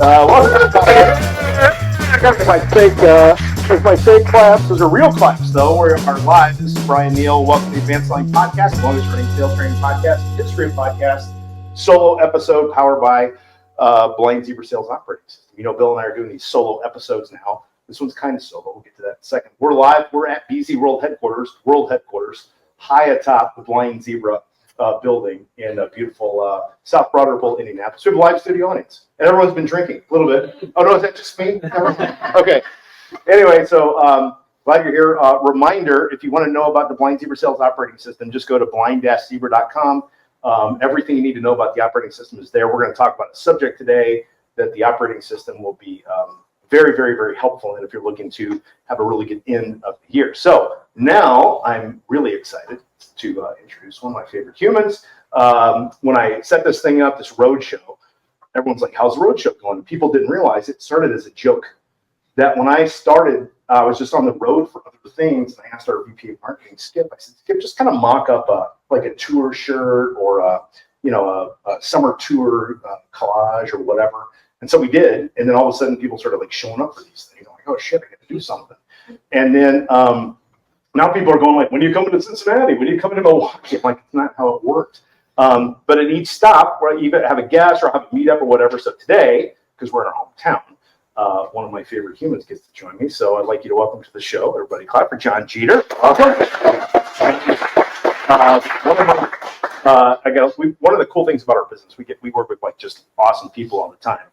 Welcome to my fake claps. Those are real claps, though. We are live. This is Bryan Neal. Welcome to the Advanced Selling Podcast, the longest running sales training podcast, history of podcast, solo episode powered by Blind Zebra Sales Operating System. You know, Bill and I are doing these solo episodes now. This one's kind of solo. We'll get to that in a second. We're live. We're at BZ World Headquarters, high atop the Blind Zebra building in a beautiful South Broderville, Indianapolis. We have a live studio audience, and everyone's been drinking a little bit. Oh no, is that just me? Okay. Anyway, so glad you're here. Reminder: if you want to know about the Blind Zebra Sales Operating System, just go to blind-zebra.com. Everything you need to know about the operating system is there. We're going to talk about a subject today that the operating system will be very, very, very helpful in if you're looking to have a really good end of the year. So now I'm really excited to introduce one of my favorite humans. When I set this thing up, this road show, everyone's like, how's the road show going? And people didn't realize it started as a joke. That when I started, I was just on the road for other things, and I asked our VP of marketing, Skip, I said, Skip, just kind of mock up like a tour shirt or a summer tour collage or whatever. And so we did, and then all of a sudden people started like showing up for these things. I'm like, oh shit, I got to do something. And then now people are going like, when are you coming to Cincinnati? When are you coming to Milwaukee? I'm like, it's not how it worked. But at each stop, where you have a guest or have a meetup or whatever. So today, because we're in our hometown, one of my favorite humans gets to join me. So I'd like you to welcome to the show. Everybody clap for John Jeter. Welcome. One of the cool things about our business, we work with like just awesome people all the time.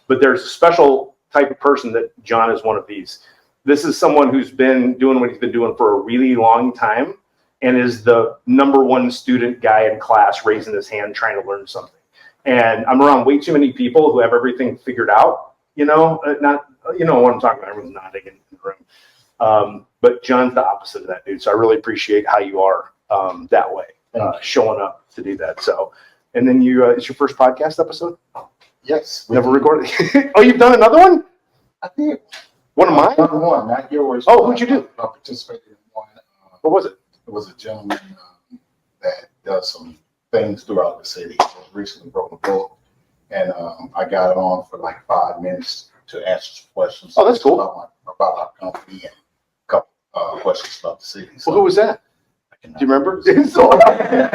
But there's a special type of person that John is one of these. This is someone who's been doing what he's been doing for a really long time and is the number one student guy in class raising his hand trying to learn something. And I'm around way too many people who have everything figured out, what I'm talking about. Everyone's nodding in the room. But John's the opposite of that dude. So I really appreciate how you are that way, showing up to do that. So, and then it's your first podcast epispisode? Yes. Never recorded. Oh, you've done another one? I did. One of mine? Number one, not yours. Oh, who'd you do? I participated in one. What was it? It was a gentleman that does some things throughout the city. He recently wrote a book, and I got it on for like 5 minutes to answer some questions. Oh, that's cool. About our company and a couple questions about the city. So, well, who was that? Do you remember? It's all right.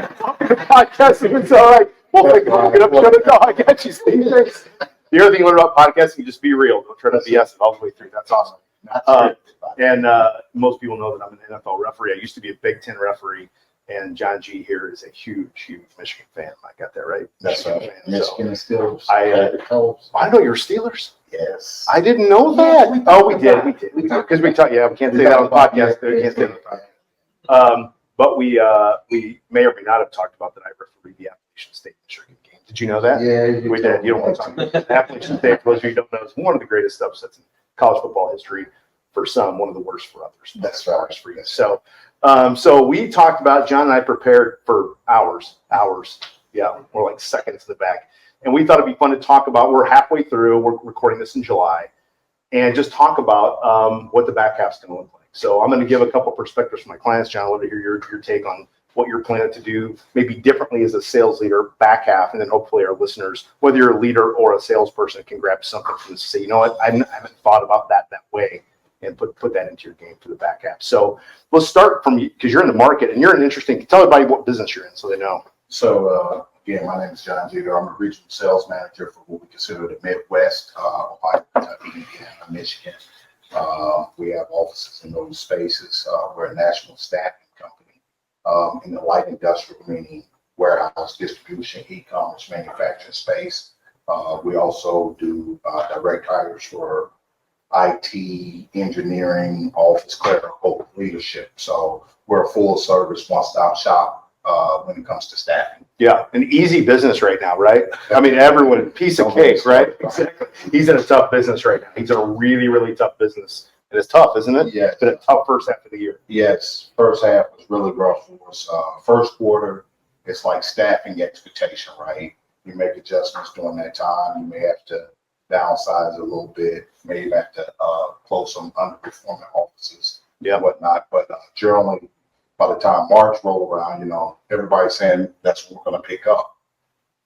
Podcasting, it's all right. Well, look it up, shut it down. I got you. The other thing you learn about podcasting, you just be real. Don't try to BS it all the way through. That's awesome. And most people know that I'm an NFL referee. I used to be a Big Ten referee, and John G here is a huge, huge Michigan fan. I got that right? That's right. Michigan and Steelers. I know you're Steelers. Yes. I didn't know that. We did. Because we talked. Yeah, we can't say that on the podcast. We can't say that on the podcast. But we may or may not have talked about that I refereed the Appalachian State Michigan game. Did you know that? Yeah, we did. You don't want to talk about that. Appalachian State, for those of you who don't know, is one of the greatest upsets in college football history. For some, one of the worst for others. That's right. For you. So we talked about, John and I prepared for hours. Yeah, we're like seconds in the back. And we thought it'd be fun to talk about, we're halfway through, we're recording this in July, and just talk about what the back half's going to look like. So I'm going to give a couple perspectives from my clients. John, I'd love to hear your take on what you're planning to do, maybe differently as a sales leader back half, and then hopefully our listeners, whether you're a leader or a salesperson, can grab something from this and say, you know what, I haven't thought about that way, and put that into your game for the back half. So let's start from you, because you're in the market, and you're an interesting, tell everybody what business you're in so they know. So again, my name is John Jeter. I'm a regional sales manager for what we consider the Midwest, Ohio, Kentucky, Indiana, Michigan. We have offices in those spaces. We're a national staffing company in the light industrial, meaning warehouse, distribution, e-commerce, manufacturing space. We also do direct hires for IT, engineering, office clerical leadership. So we're a full service, one-stop shop when it comes to staffing. Yeah, an easy business right now, right? I mean, everyone, piece of cake, right? Exactly. He's in a tough business right now. He's in a really, really tough business. And it's tough, isn't it? Yeah. It's been a tough first half of the year. Yes, first half was really rough for us. First quarter, it's like staffing expectation, right? You make adjustments during that time. You may have to downsize a little bit, maybe have to close some underperforming offices, whatnot. But generally, by the time March rolled around, everybody's saying that's what we're going to pick up.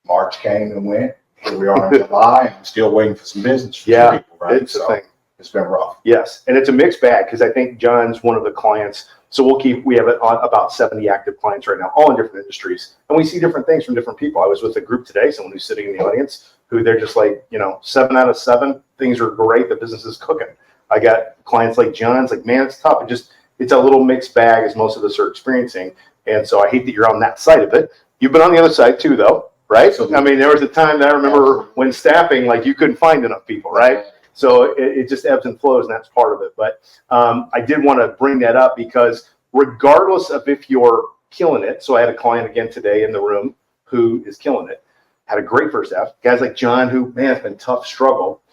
March came and went. here we are in July, and I'm still waiting for some business from people, right? It's a thing. It's been rough. Yes, and it's a mixed bag because I think John's one of the clients. So we have about 70 active clients right now, all in different industries, and we see different things from different people. I was with a group today, someone who's sitting in the audience, who they're just like, 7 out of 7 things are great. The business is cooking. I got clients like John's, like, man, it's tough. It's a little mixed bag, as most of us are experiencing, and so I hate that you're on that side of it. You've been on the other side too, though, right? I mean, there was a time that I remember when staffing, like, you couldn't find enough people, right? So it just ebbs and flows, and that's part of it. But I did want to bring that up because regardless of if you're killing it, so I had a client again today in the room who is killing it, had a great first half. Guys like John who, man, it's been tough struggle.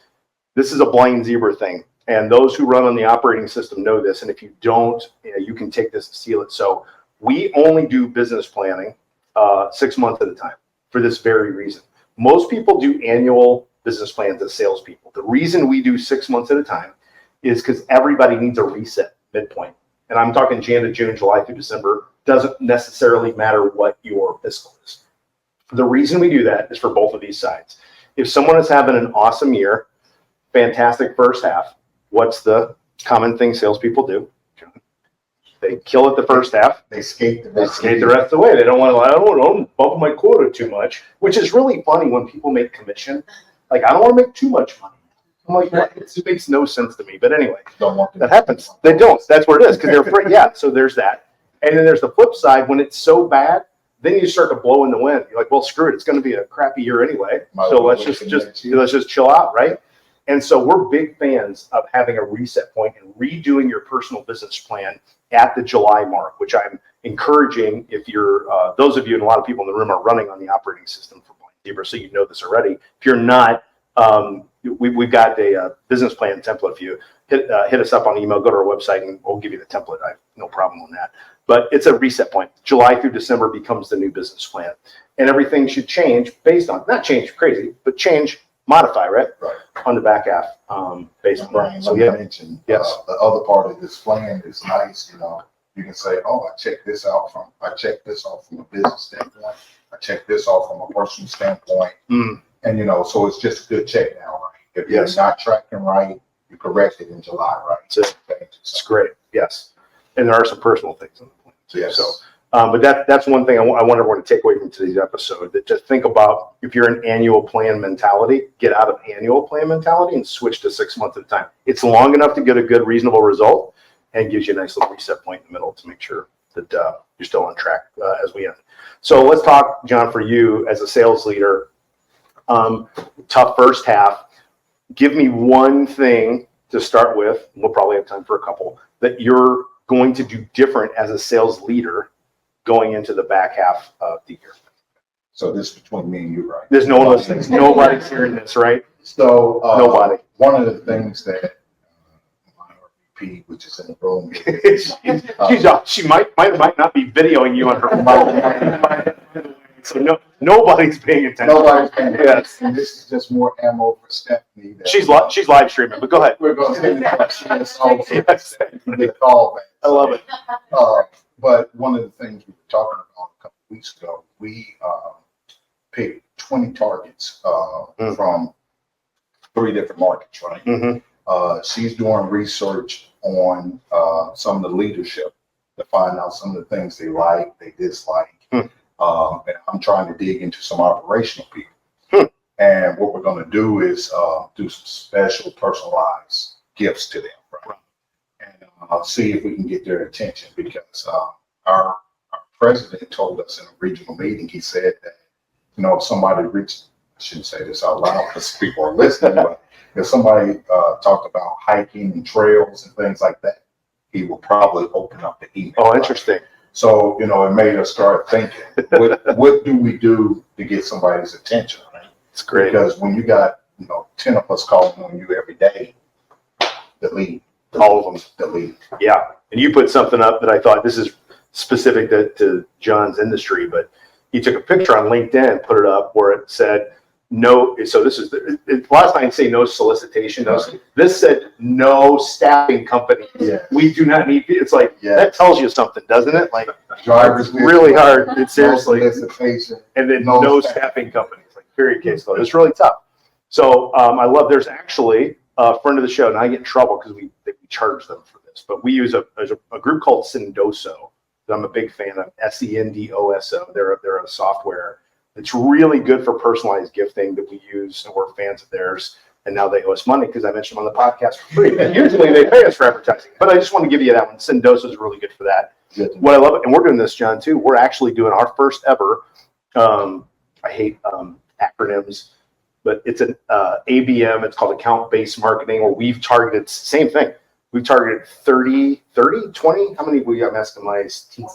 This is a blind zebra thing. And those who run on the operating system know this. And if you don't, you can take this and steal it. So we only do business planning 6 months at a time for this very reason. Most people do annual business plans as salespeople. The reason we do 6 months at a time is because everybody needs a reset midpoint. And I'm talking Jan to June, July through December. Doesn't necessarily matter what your fiscal is. The reason we do that is for both of these sides. If someone is having an awesome year, fantastic first half, what's the common thing salespeople do? They kill it the first half. They skate the rest of the way. They don't want to, I don't want to bump my quota too much, which is really funny when people make commission. Like, I don't want to make too much money. I'm like, what? It makes no sense to me. But anyway, that happens. They don't. That's where it is because they're afraid. Yeah, so there's that. And then there's the flip side. When it's so bad, then you start to blow in the wind. You're like, well, screw it. It's going to be a crappy year anyway. So let's just chill out, right? And so we're big fans of having a reset point and redoing your personal business plan at the July mark, which I'm encouraging. If you're those of you and a lot of people in the room are running on the operating system for Blind Zebra, so you know this already. If you're not, we've got a business plan template. If you hit us up on email, go to our website, and we'll give you the template. I have no problem on that. But it's a reset point. July through December becomes the new business plan, and everything should change based on, not change crazy, but change, modify, right? Right. On the back half, based on Bryan, so let me mention, the other part of this plan is nice. You can say, oh, I checked this off from a business standpoint. I checked this off from a personal standpoint. And, so it's just a good check now, right? If you're not tracking right, you correct it in July, right? It's great. Yes. And there are some personal things in the plan too. Yes. So, but that's one thing I want everyone to take away from today's episode, that just think about, if you're an annual plan mentality, get out of annual plan mentality and switch to 6 months at a time. It's long enough to get a good, reasonable result, and gives you a nice little reset point in the middle to make sure that you're still on track as we end. So let's talk, John, for you as a sales leader, tough first half. Give me one thing to start with. We'll probably have time for a couple that you're going to do different as a sales leader going into the back half of the year. So this is between me and you, right? There's no one listening. Nobody's hearing this, right? So nobody. One of the things that my RVP, which is in the room, she might not be videoing you on her phone. So nobody's paying attention. Nobody's paying attention. Yes. And this is just more ammo for Stephanie. She's live streaming, but go ahead. We're going to send the questions. The call back. I love it. But one of the things we were talking about a couple of weeks ago, we picked 20 targets from 3 different markets, right? Mm-hmm. She's doing research on some of the leadership to find out some of the things they like, they dislike. And I'm trying to dig into some operational people. And what we're going to do is do some special personalized gifts to them, right? And see if we can get their attention, because our president told us in a regional meeting, he said that, if somebody reached, I shouldn't say this out loud because people are listening, but if somebody talked about hiking and trails and things like that, he will probably open up the email. Oh, interesting. So, it made us start thinking, what do we do to get somebody's attention, right? It's great. Because when you got, 10 of us calling on you every day, delete. All of them. Delete. Yeah. And you put something up that I thought, this is specific to John's industry, but he took a picture on LinkedIn, put it up where it said, no. So this is last night, say no solicitation. This said no staffing company. Yeah. We do not need. It's like, that tells you something, doesn't it? Like, drivers, it's really hard. It's seriously. Solicitation. And then no staffing companies. Like, Period case load. It's really tough. So I love. There's actually a friend of the show, and I get in trouble because we charge them for this, but we use a group called Sendoso that I'm a big fan of. Sendoso. They're a software. It's really good for personalized gifting that we use, and we're fans of theirs. And now they owe us money because I mentioned them on the podcast for free. And usually they pay us for advertising. But I just want to give you that one. Sendoso is really good for that. What I love, and we're doing this, John, too. We're actually doing our first ever. I hate acronyms, but it's an ABM. It's called account-based marketing, where we've targeted same thing. We've targeted 30, 20. How many we got? I'm asking my team.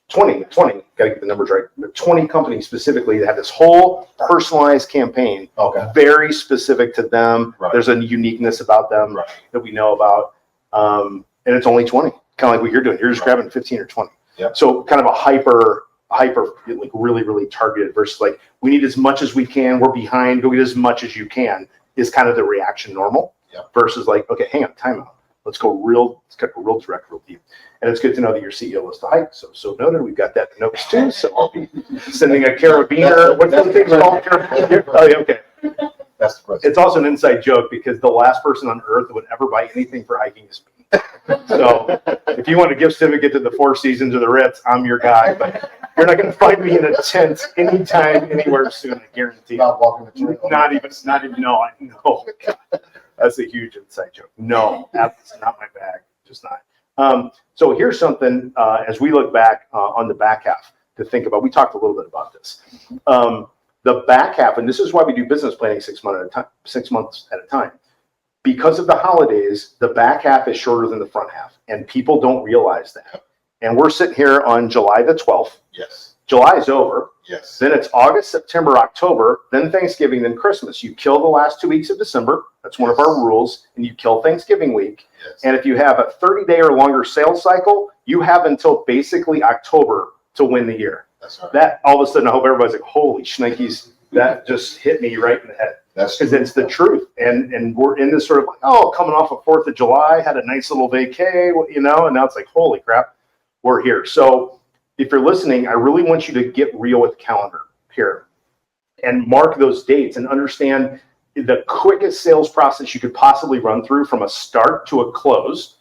20. Got to get the numbers right. 20 companies specifically that have this whole personalized campaign, very specific to them. Right. There's a uniqueness about them that we know about, and it's only 20. Kind of like what you're doing. You're just grabbing 15 or 20. Yep. So kind of a hyper, like really targeted versus like we need as much as we can. We're behind. Go get as much as you can is kind of the reaction normal. Yep. Versus like, okay, hang on, time out. Let's go real direct, real deep. And it's good to know that your CEO was to hike. So noted. We've got that in notes too. So I'll be sending a carabiner. What's the thing called? Oh, yeah, okay. That's the it's also an inside joke because the last person on earth that would ever buy anything for hiking is me. So if you want a gift certificate to the Four Seasons or the Ritz, I'm your guy. But you're not going to find me in a tent anytime, anywhere soon. I guarantee. Not walking the trail. Not even. No. That's a huge inside joke. No, that's not my bag. Just not. So here's something as we look back on the back half to think about. We talked a little bit about this. The back half, and this is why we do business planning 6 months at a time. Because of the holidays, the back half is shorter than the front half, and people don't realize that. And we're sitting here on July the 12th. Yes. July is over. Yes. Then it's August, September, October, then Thanksgiving, then Christmas. You kill the last 2 weeks of December. That's one of our rules. And you kill Thanksgiving week. Yes. And if you have a 30-day or longer sales cycle, you have until basically October to win the year. That's right. That all of a sudden, I hope everybody's like, holy shnikes, that just hit me right in the head. That's because it's the truth. And we're in this sort of like, coming off of 4th of July, had a nice little vacay, and now it's like, holy crap, we're here. So if you're listening, I really want you to get real with the calendar here and mark those dates and understand the quickest sales process you could possibly run through from a start to a close,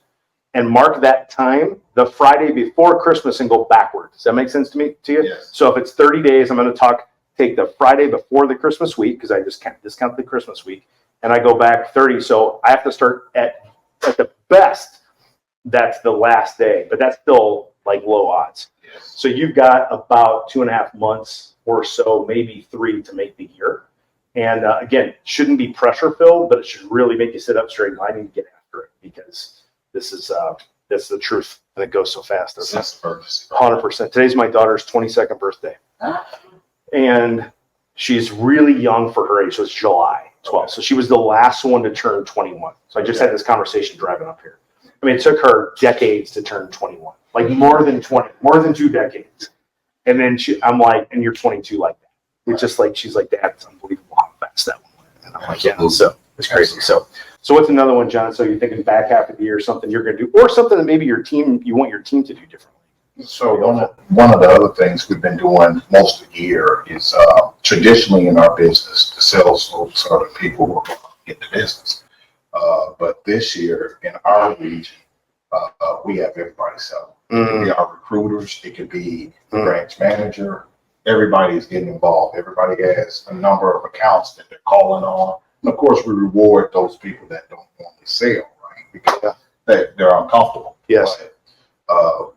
and mark that time the Friday before Christmas and go backward. Does that make sense to you? Yes. So if it's 30 days, I'm going to take the Friday before the Christmas week because I just can't discount the Christmas week, and I go back 30. So I have to start at the best. That's the last day, but that's still like low odds. Yes. So you've got about 2.5 months or so, maybe 3 to make the year. And again, shouldn't be pressure filled, but it should really make you sit up straight line and get after it because this is the truth, and it goes so fast. 100%. Today's my daughter's 22nd birthday, and she's really young for her age. So it's July 12th. So she was the last one to turn 21. So I just had this conversation driving up here. I mean, it took her decades to turn 21, like more than 2 decades. And then I'm like, and you're 22 like that. It's just like, she's like, Dad, it's unbelievable how fast that one went. And I'm like, yeah, so it's crazy. So what's another one, John? So you're thinking back half of the year, something you're going to do, or something that maybe you want your team to do differently. So one of the other things we've been doing most of the year is traditionally in our business, the sales folks are the people who are get the business. But this year in our region, we have everybody selling. It could be our recruiters, it could be the branch manager. Everybody is getting involved. Everybody has a number of accounts that they're calling on. And of course, we reward those people that don't want to sell, right? Because they're uncomfortable. Yes. But,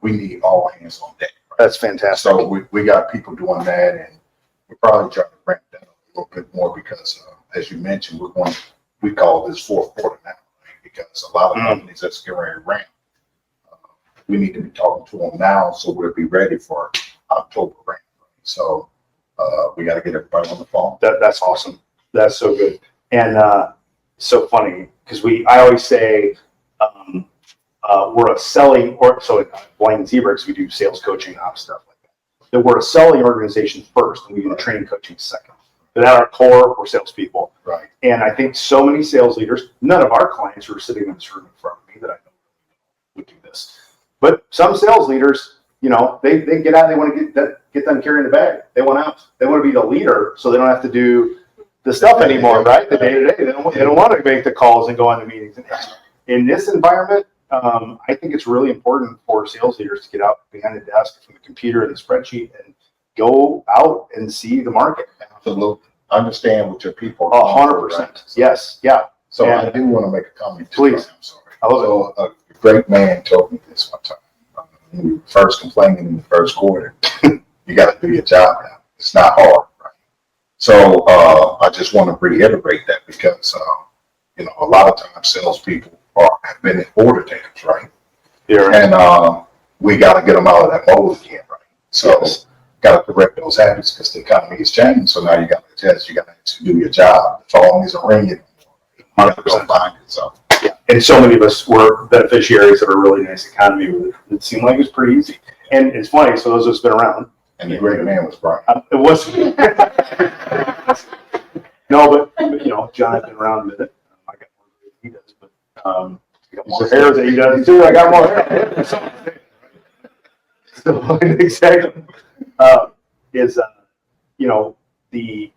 we need all hands on deck. Right? That's fantastic. So we got people doing that, and we're probably trying to ramp that up a little bit more because, as you mentioned, we call this fourth quarter now, right? Because a lot of companies that's getting ready to ramp. We need to be talking to them now so we'll be ready for October ramp. So we got to get everybody on the phone. That's awesome. That's so good. And so funny because I always say we're a selling, so at Bryan Zebra, we do sales coaching and ops stuff like that. That we're a selling organization first, and we do the training coaching second. But at our core, we're salespeople. Right. And I think so many sales leaders, none of our clients who are sitting in this room in front of me that I know would do this. But some sales leaders they get out, they want to get done carrying the bag. They want out. They want to be the leader so they don't have to do the stuff anymore, right? The day to day. They don't want to make the calls and go on the meetings. In this environment, I think it's really important for sales leaders to get out behind the desk from the computer and the spreadsheet and go out and see the market. Absolutely. Understand what your people are. 100%. Right? Yes. Yeah. So I do want to make a comment. Please. I'm sorry. So a great man told me this one time. When we were first complaining in the first quarter, you got to do your job now. It's not hard, right? So I just want to reiterate that because a lot of times salespeople have been order takers, right? Yeah. And we got to get them out of that mode again, right? So got to correct those habits because the economy has changed. So now you got to adjust. You got to actually do your job. The phone isn't ringing. You got to go find it. So. Yeah, and so many of us were beneficiaries of a really nice economy. It seemed like it was pretty easy. And it's funny, so those of us been around. And the great man was Bryan. It was. No, but John had been around a minute. I got more than he does, but I got more hair than he does too. I got more hair. So exactly. The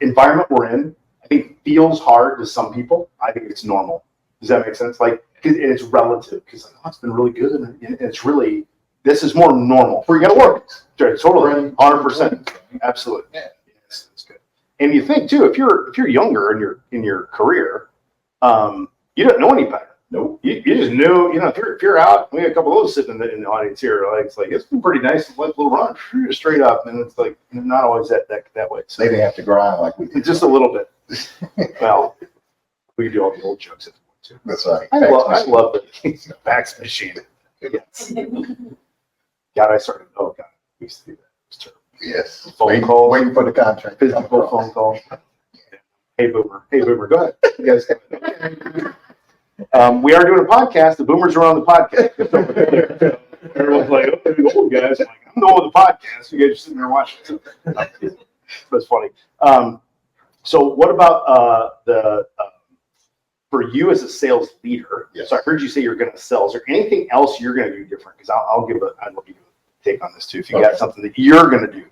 environment we're in, I think feels hard to some people. I think it's normal. Does that make sense? Like, it's relative because it's been really good, and it's really this is more normal. Where you got to work, totally, 100%, absolutely. Yeah, yes, that's good. And you think too, if you're younger in your career, you don't know any better. Nope. You just knew, if you're out, we had a couple of those sitting in the audience here. Like it's been pretty nice. Let a little run straight up, and it's like not always that way. So they didn't have to grind like we did. Just a little bit. Well, we do all the old jokes. Too. That's right. I love the fax machine. Yes. God, I started. Oh God, we used to do that. It was terrible. Yes. Phone calls. Waiting for the contract. Physical phone call. Hey Boomer. Go ahead. You guys go ahead. We are doing a podcast. The Boomers are on the podcast. Everyone's like, "Oh, the old guys." I'm like, I'm the one with the podcast. You guys are sitting there watching. That's funny. So, what about for you as a sales leader? Yes. So I heard you say you're going to sell. Is there anything else you're going to do different? Because I'd love you to take on this too. If you got something that you're going to do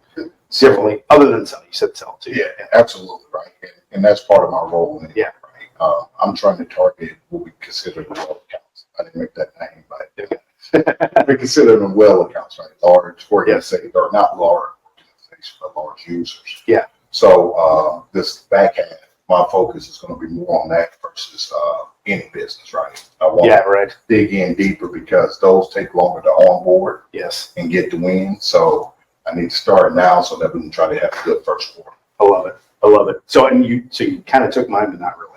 differently, other than sell, you said sell too. Yeah, absolutely right, and that's part of my role. Yeah, right. I'm trying to target what we consider the well accounts. I didn't make that name, but we consider them well accounts, right? Large organizations, or not large organizations, but large users. Yeah. So this back half, my focus is going to be more on that versus any business, right? I want to dig in deeper because those take longer to onboard and get the win. So I need to start now so that we can try to have a good first quarter. I love it. So you kind of took mine, but not really.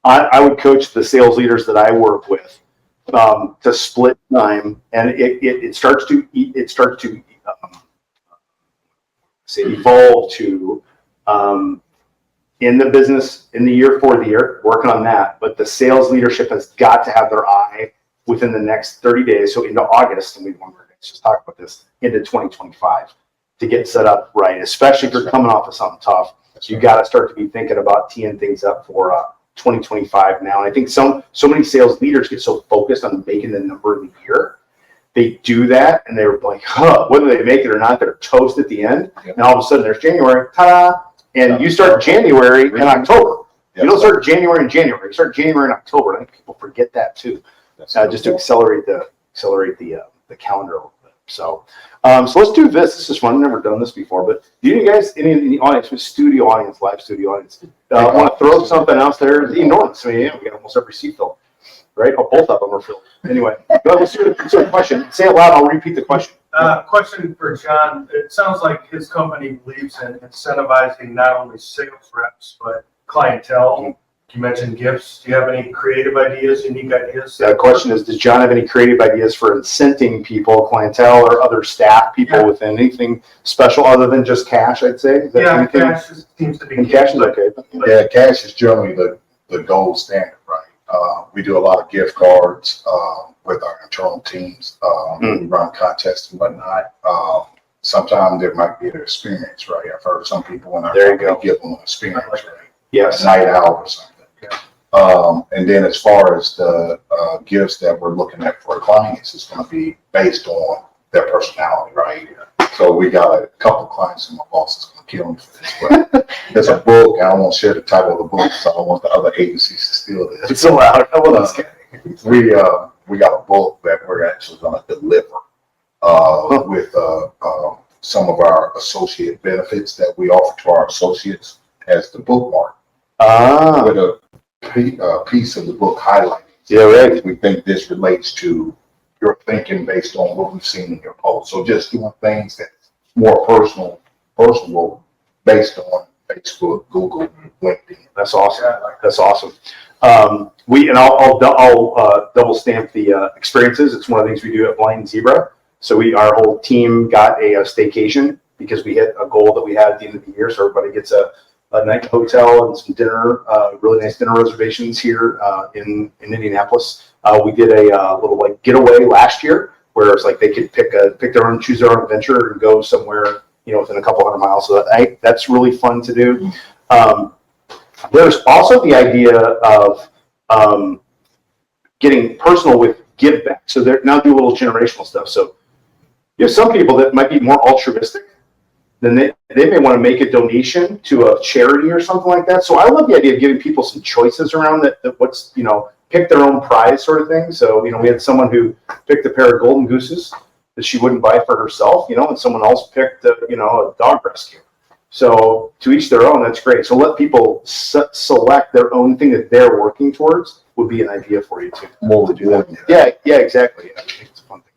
I would coach the sales leaders that I work with to split time, and it starts to evolve to in the business in the year for the year, working on that. But the sales leadership has got to have their eye within the next 30 days. So into August, and we're going to just talk about this, into 2025 to get set up right, especially if you're coming off of something tough. You got to start to be thinking about teeing things up for 2025 now. And I think so many sales leaders get so focused on making the number of the year. They do that and they're like, whether they make it or not, they're toast at the end. Yep. And all of a sudden there's January, ta-da! And you start January and October. You don't start January and January. You start January and October. I think people forget that too. Just to accelerate the calendar a little bit. So let's do this. This is fun. I've never done this before. But do you guys, any in the audience, live studio audience, want to throw something else there? It's enormous. I mean, we got almost every seat filled, right? Oh, both of them are filled. Anyway, let's do a question. Say it loud. I'll repeat the question. Question for John. It sounds like his company believes in incentivizing not only sales reps, but clientele. You mentioned gifts. Do you have any creative ideas, unique ideas? The question is, does John have any creative ideas for incenting people, clientele, or other staff people within anything special other than just cash, I'd say? Cash seems to be. And cash is okay. Yeah, cash is generally the gold standard, right? We do a lot of gift cards with our internal teams. We run contests and whatnot. Sometimes there might be an experience, right? I've heard some people in our company give them an experience, right? Yes. A night out or something. And then as far as the gifts that we're looking at for clients, it's going to be based on their personality, right? So we got a couple clients, and my boss is going to kill me for this. But there's a book. I don't want to share the title of the book, so I don't want the other agencies to steal this. It's so loud. We got a book that we're actually going to deliver with some of our associate benefits that we offer to our associates as the bookmark. With a piece of the book highlighting. Yeah, right. We think this relates to your thinking based on what we've seen in your post. So just doing things that's more personal based on Facebook, Google, LinkedIn. That's awesome. That's awesome. I'll double stamp the experiences. It's one of the things we do at Bryan Zebra. So our whole team got a staycation because we hit a goal that we had at the end of the year. So everybody gets a night hotel and some dinner, really nice dinner reservations here in Indianapolis. We did a little getaway last year where it's like they could choose their own adventure and go somewhere, within a couple hundred miles. So that's really fun to do. There's also the idea of getting personal with give back. So they're now do a little generational stuff. So you have some people that might be more altruistic. Then they may want to make a donation to a charity or something like that. So I love the idea of giving people some choices around that what's, pick their own prize sort of thing. So, we had someone who picked a pair of golden gooses that she wouldn't buy for herself, and someone else picked, a dog rescue. So to each their own, that's great. So let people select their own thing that they're working towards would be an idea for you too. More to do that. Yeah, exactly. I think it's a fun thing.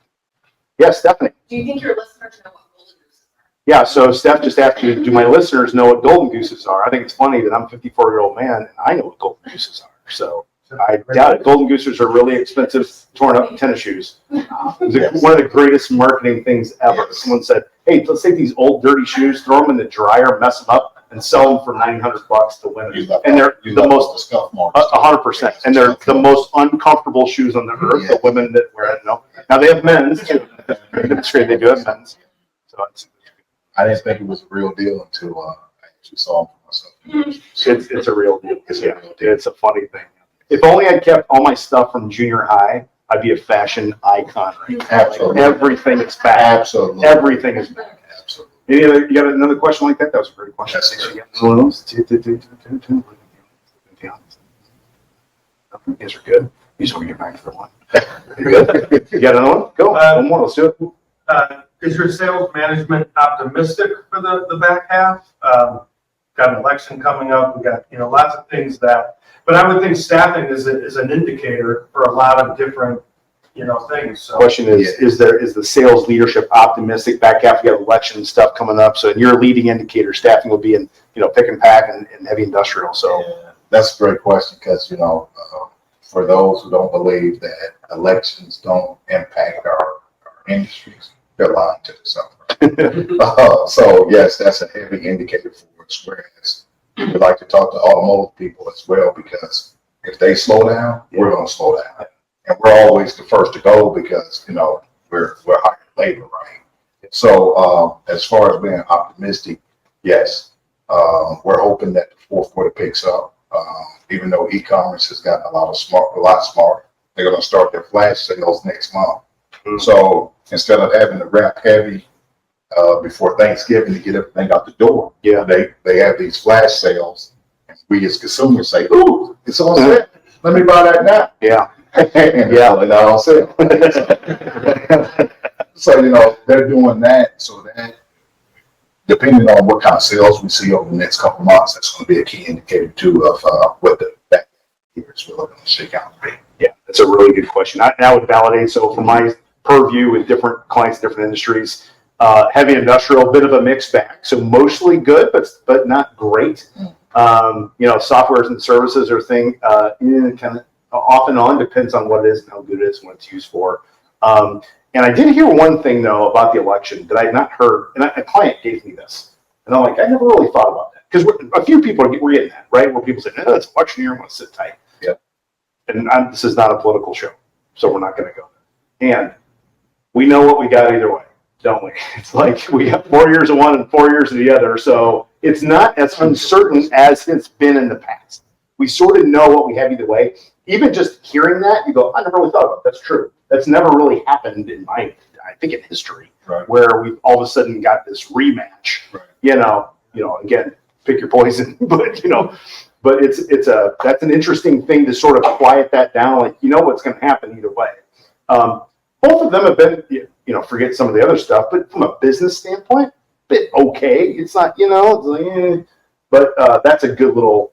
Yeah, Stephanie. Do you think your listeners know what golden gooses are? Yeah, so Steph just asked you, do my listeners know what golden gooses are? I think it's funny that I'm a 54-year-old man and I know what golden gooses are. So I doubt it. Golden gooses are really expensive, torn up tennis shoes. It was one of the greatest marketing things ever. Someone said, hey, let's take these old dirty shoes, throw them in the dryer, mess them up, and sell them for $900 to winners. And they're the most, 100%. And they're the most uncomfortable shoes on the earth. The women that wear it, Now they have men's too. It's great. They do have men's. So I didn't think it was a real deal until I actually saw them for myself. it's a real deal. It's a funny thing. If only I'd kept all my stuff from junior high, I'd be a fashion icon. Right? Absolutely. Everything is back. Absolutely. Everything is back. Absolutely. You got another question like that? That was a great question. You guys are good. You just want to get back to the one. You good? You got another one? Go. One more. Let's do it. Is your sales management optimistic for the back half? Got an election coming up. We got lots of things but I would think staffing is an indicator for a lot of different things. So question is the sales leadership optimistic back half? We have election stuff coming up, so in your leading indicator, staffing will be in pick and pack and heavy industrial. So that's a great question because for those who don't believe that elections don't impact our industries, they're lying to themselves. So yes, that's a heavy indicator for us. Whereas we like to talk to automotive people as well because if they slow down, we're going to slow down, and we're always the first to go because we're hiring labor, right? So as far as being optimistic, yes, we're hoping that the fourth quarter picks up. Even though e-commerce has gotten a lot smarter, they're going to start their flash sales next month. Mm-hmm. So instead of having to wrap heavy before Thanksgiving to get everything out the door, they have these flash sales. And we as consumers say, "Ooh, it's on sale. Let me buy that now." Yeah, and not on sale. So they're doing that. So that depending on what kind of sales we see over the next couple of months, that's going to be a key indicator too of what the back year is really going to shake out to be. Yeah, that's a really good question. I would validate. So from my purview with different clients, different industries, heavy industrial, bit of a mixed bag. So mostly good, but not great. Softwares and services are kind of off and on, depends on what it is and how good it is and what it's used for. And I did hear one thing though about the election that I had not heard, and a client gave me this, and I'm like, I never really thought about that because a few people are getting that, right? Where people say, "No, it's election year, I'm going to sit tight." Yeah. And this is not a political show, so we're not going to go there. And we know what we got either way, don't we? It's like we got 4 years of one and 4 years of the other, so it's not as uncertain as it's been in the past. We sort of know what we have either way. Even just hearing that, you go, I never really thought about it. That's true. That's never really happened in my I think in history, Right. where we've all of a sudden got this rematch. Right. Again, pick your poison, but that's an interesting thing to sort of quiet that down. Like, what's going to happen either way. Both of them have been, forget some of the other stuff, but from a business standpoint, bit okay. It's not, it's like, but that's a good little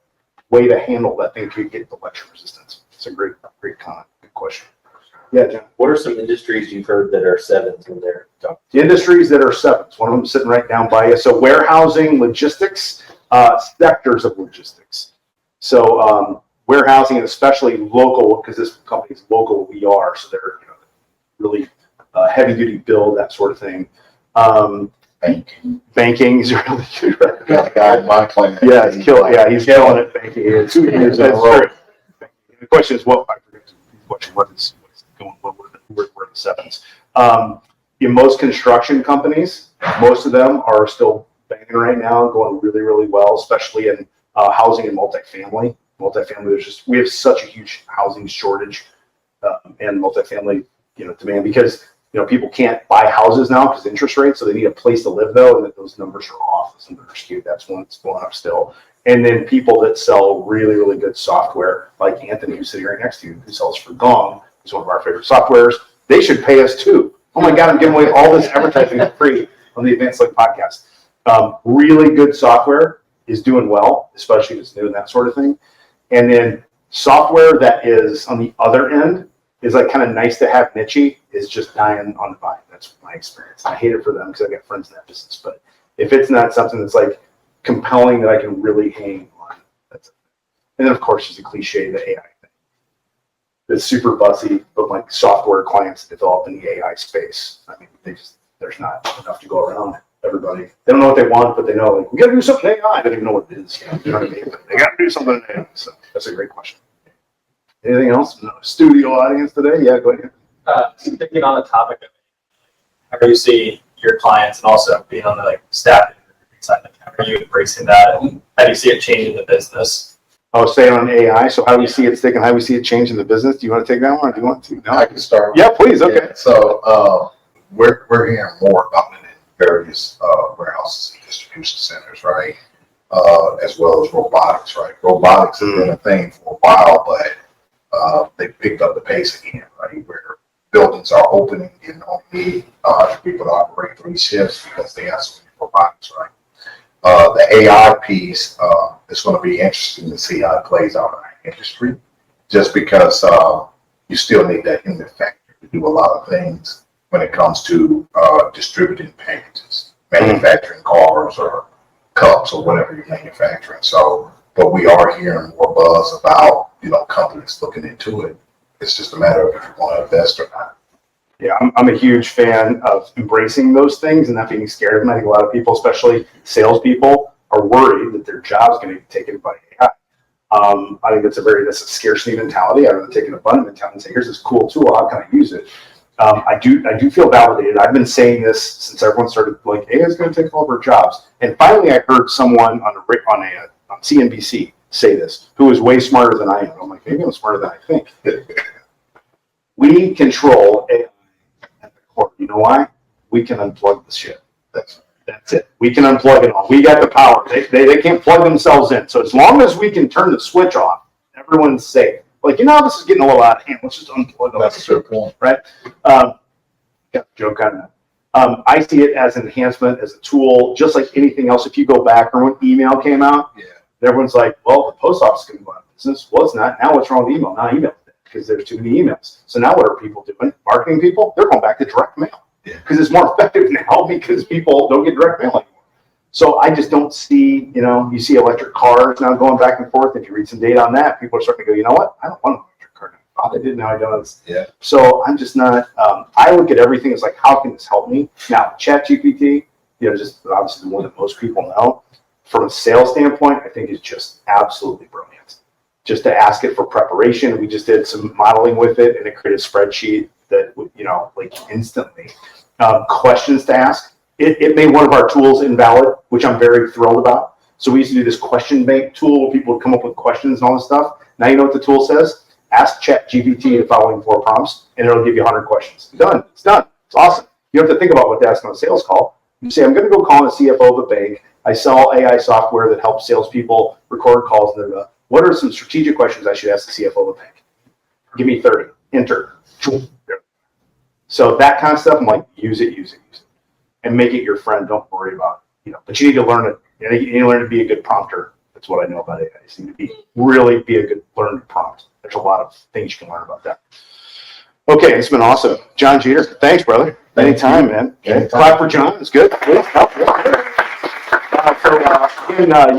way to handle that thing to get the lecture resistance. It's a great comment. Good question. Yeah, John. What are some industries you've heard that are sevens in there? The industries that are sevens, one of them sitting right down by you. So warehousing, logistics, sectors of logistics. So warehousing, and especially local, because this company is local, we are, so they're really heavy duty build, that sort of thing. Banking is really good. Right? Got a guy in my clinic. Yeah, he's killing it. Banking. It's 2 years in a row. The question is, I forget the question. What is going? What are the sevens? In most construction companies, most of them are still banging right now, going really, really well, especially in housing and multifamily. We have such a huge housing shortage and multifamily, demand because people can't buy houses now because of interest rates, so they need a place to live though, and that those numbers are off. Some are skewed. That's one that's going up still. And then people that sell really, really good software, like Anthony, who's sitting right next to you, who sells for Gong, who's one of our favorite softwares. They should pay us too. Oh my God, I'm giving away all this advertising for free on the Advanced Link podcast. Really good software is doing well, especially if it's new and that sort of thing. And then software that is on the other end is like kind of nice to have niche is just dying on the vine. That's my experience. I hate it for them because I got friends in that business. But if it's not something that's like compelling that I can really hang on, that's it. And then of course there's a cliche, the AI thing. It's super buzzy, but like software clients develop in the AI space. I mean, there's not enough to go around. Everybody, they don't know what they want, but they know like we got to do something in AI. I don't even know what it is. You know what I mean? But they got to do something in AI. So that's a great question. Anything else? No. Studio audience today? Yeah, go ahead. Sticking on the topic of how you see your clients and also being on the staff side, how are you embracing that and how do you see it changing the business? Oh, staying on AI. So how do we see it sticking? How do we see it changing the business? Do you want to take that one or do you want to? No? I can start. Yeah, please. Okay. Yeah, so we're hearing more about it in various warehouses and distribution centers, right? As well as robotics, right? Robotics has been a thing for a while, but they picked up the pace again, right? Where buildings are opening and don't need people to operate 3 shifts because they have so many robotics, right? The AI piece is going to be interesting to see how it plays out in our industry, just because you still need that human factor to do a lot of things when it comes to distributing packages, manufacturing cars or cups or whatever you're manufacturing. So, but we are hearing more buzz about, companies looking into it. It's just a matter of if you want to invest or not. Yeah, I'm a huge fan of embracing those things and not being scared of them. I think a lot of people, especially salespeople, are worried that their job's going to be taken by AI. I think that's a scarcity mentality. I'd rather take an abundant mentality and say, here's this cool tool, how can I use it? I do feel validated. I've been saying this since everyone started like, AI is going to take all of our jobs. And finally, I heard someone on CNBC say this, who was way smarter than I am. I'm like, maybe I'm smarter than I think. We control AI at the core. You know why? We can unplug the shit. That's it. We can unplug it all. We got the power. They can't plug themselves in. So as long as we can turn the switch off, everyone's safe. Like, this is getting a little out of hand. Let's just unplug all That's a good point. right? Got a joke on that. I see it as an enhancement, as a tool, just like anything else. If you go back, or when email came out, everyone's like, well, the post office is going to go out of business. Well, it's not. Now what's wrong with email? Now email because there's too many emails. So now what are people doing? Marketing people, they're going back to direct mail because it's more effective now because people don't get direct mail anymore. So I just don't see, you see electric cars now going back and forth. If you read some data on that, people are starting to go, you know what? I don't want an electric car now. Oh, they did, now I don't. Yeah. So I'm just not, I look at everything as like, how can this help me? Now, ChatGPT, just obviously the one that most people know. From a sales standpoint, I think is just absolutely brilliant. Just to ask it for preparation. We just did some modeling with it and it created a spreadsheet that would, like instantly. Questions to ask. It made one of our tools invalid, which I'm very thrilled about. So we used to do this question bank tool where people would come up with questions and all this stuff. Now you know what the tool says? Ask ChatGPT the following 4 prompts and it'll give you 100 questions. Done. It's done. It's awesome. You have to think about what to ask on a sales call. You say, I'm going to go call the CFO of a bank. I sell AI software that helps salespeople record calls. What are some strategic questions I should ask the CFO of a bank? Give me 30. Enter. So that kind of stuff, I'm like, use it. And make it your friend. Don't worry about it. But you need to learn it. You need to learn to be a good prompter. That's what I know about AI. You need to really be a good learn to prompt. There's a lot of things you can learn about that. Okay, it's been awesome. John Jeter, thanks, brother. Anytime, man. Okay. Clap for John. It's good.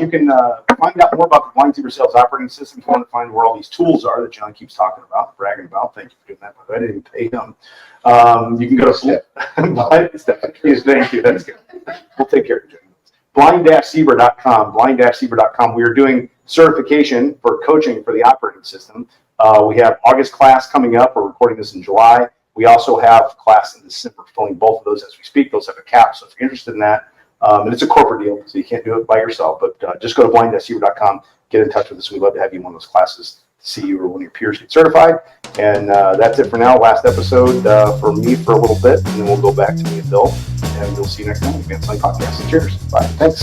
You can find out more about the Blind Zebra Sales Operating System. If you want to find where all these tools are that John keeps talking about, bragging about. Thank you for doing that. But I didn't even pay him. You can go to Thank you. That's good. We'll take care of you. Blind-zebra.com. Blind-zebra.com. We are doing certification for coaching for the operating system. We have August class coming up. We're recording this in July. We also have class in December, filling both of those as we speak. Those have a cap, so if you're interested in that, and it's a corporate deal, so you can't do it by yourself, but just go to blind-zebra.com, get in touch with us. We'd love to have you in one of those classes to see you or one of your peers get certified. And that's it for now. Last episode for me for a little bit, and then we'll go back to me and Bill, and we'll see you next time on the Advanced Line Podcast. Cheers. Bye. Thanks.